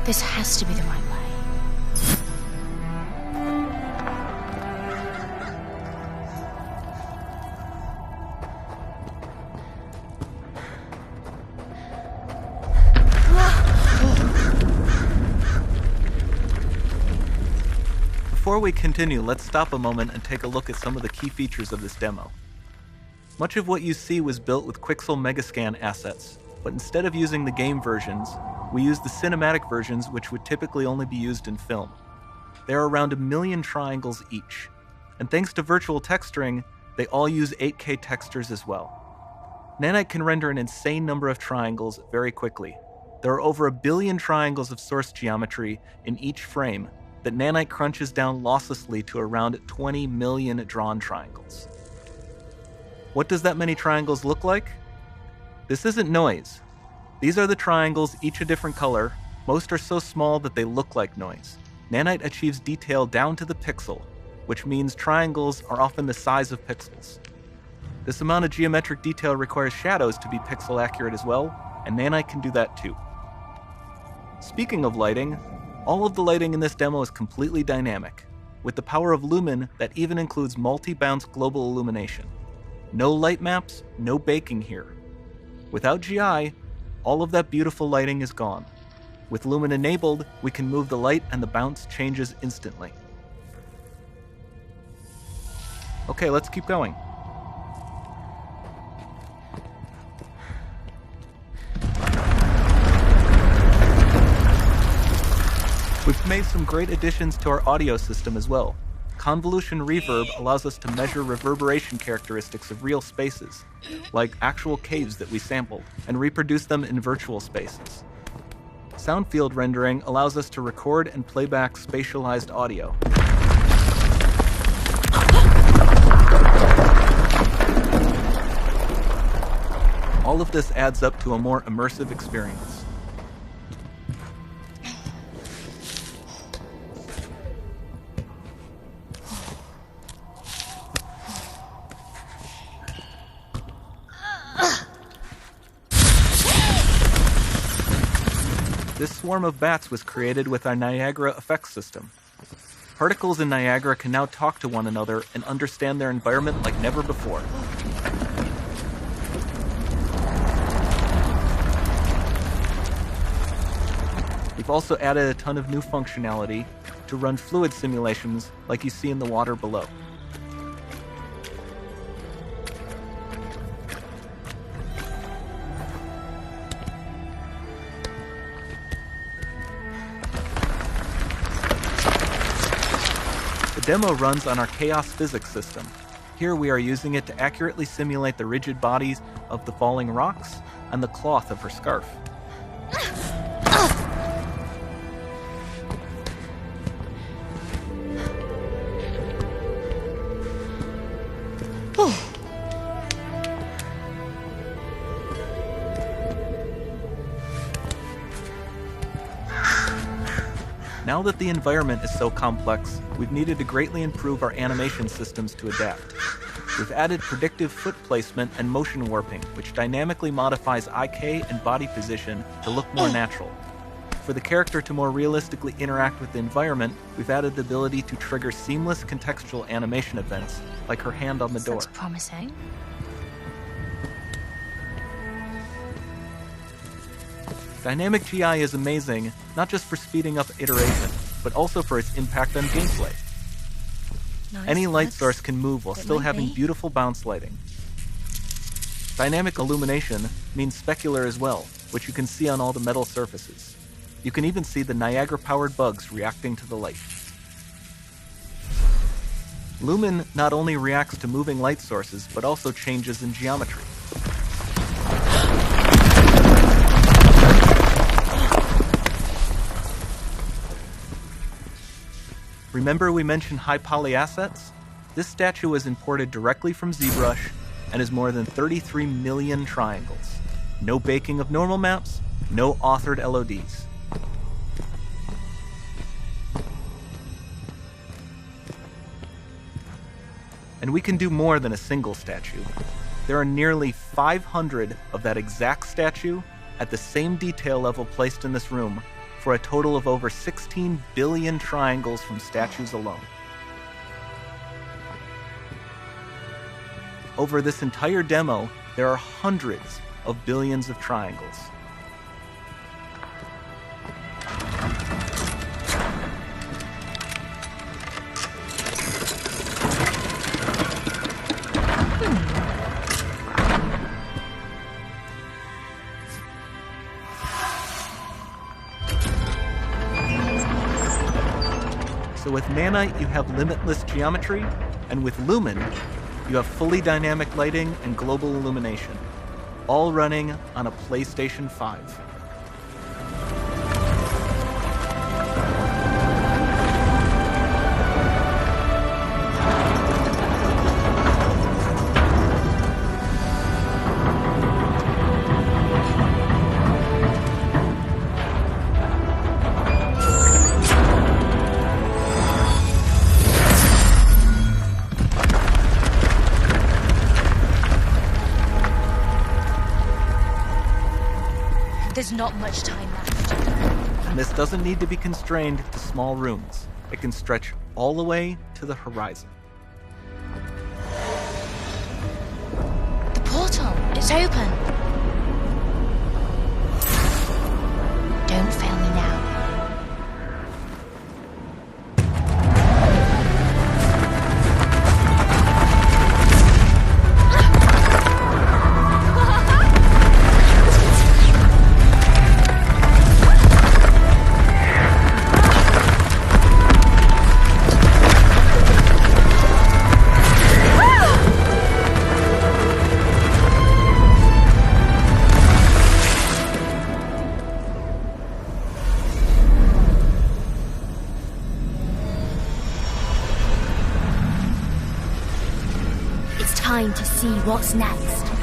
This has to be the right way. Before we continue, let's stop a moment and take a look at some of the key features of this demo. Much of what you see was built with Quixel Megascan assets, but instead of using the game versions, we used the cinematic versions, which would typically only be used in film. There are around 1 million triangles each, and thanks to virtual texturing, they all use 8K textures as well. Nanite can render an insane number of triangles very quickly. There are over 1 billion triangles of source geometry in each frame that Nanite crunches down losslessly to around 20 million drawn triangles. What does that many triangles look like? This isn't noise. These are the triangles, each a different color. Most are so small that they look like noise. Nanite achieves detail down to the pixel, which means triangles are often the size of pixels. This amount of geometric detail requires shadows to be pixel accurate as well, and Nanite can do that too. Speaking of lighting, all of the lighting in this demo is completely dynamic, with the power of Lumen that even includes multi-bounce global illumination. No light maps, no baking here. Without GI, all of that beautiful lighting is gone. With Lumen enabled, we can move the light and the bounce changes instantly. Okay, let's keep going. We've made some great additions to our audio system as well. Convolution reverb allows us to measure reverberation characteristics of real spaces, like actual caves that we sampled, and reproduce them in virtual spaces. Sound field rendering allows us to record and play back spatialized audio. All of this adds up to a more immersive experience. This swarm of bats was created with our Niagara effects system. Particles in Niagara can now talk to one another and understand their environment like never before. We've also added a ton of new functionality to run fluid simulations like you see in the water below. The demo runs on our chaos physics system. Here we are using it to accurately simulate the rigid bodies of the falling rocks and the cloth of her scarf. Now that the environment is so complex, we've needed to greatly improve our animation systems to adapt. We've added predictive foot placement and motion warping, which dynamically modifies IK and body position to look more natural. For the character to more realistically interact with the environment, we've added the ability to trigger seamless contextual animation events, like her hand on the door. Looks promising. Dynamic GI is amazing, not just for speeding up iteration, but also for its impact on gameplay. Nice. Any light source can move while still having beautiful bounce lighting. Dynamic illumination means specular as well, which you can see on all the metal surfaces. You can even see the Niagara-powered bugs reacting to the light. Lumen not only reacts to moving light sources, but also changes in geometry. Remember we mentioned high poly assets? This statue was imported directly from ZBrush and is more than 33 million triangles. No baking of normal maps, no authored LODs. And we can do more than a single statue. There are nearly 500 of that exact statue at the same detail level placed in this room for a total of over 16 billion triangles from statues alone. Over this entire demo, there are hundreds of billions of triangles. So with Nanite, you have limitless geometry, and with Lumen, you have fully dynamic lighting and global illumination, all running on a PlayStation 5. There's not much time left. And this doesn't need to be constrained to small rooms. It can stretch all the way to the horizon. The portal, it's open. Don't fail me now. Time to see what's next.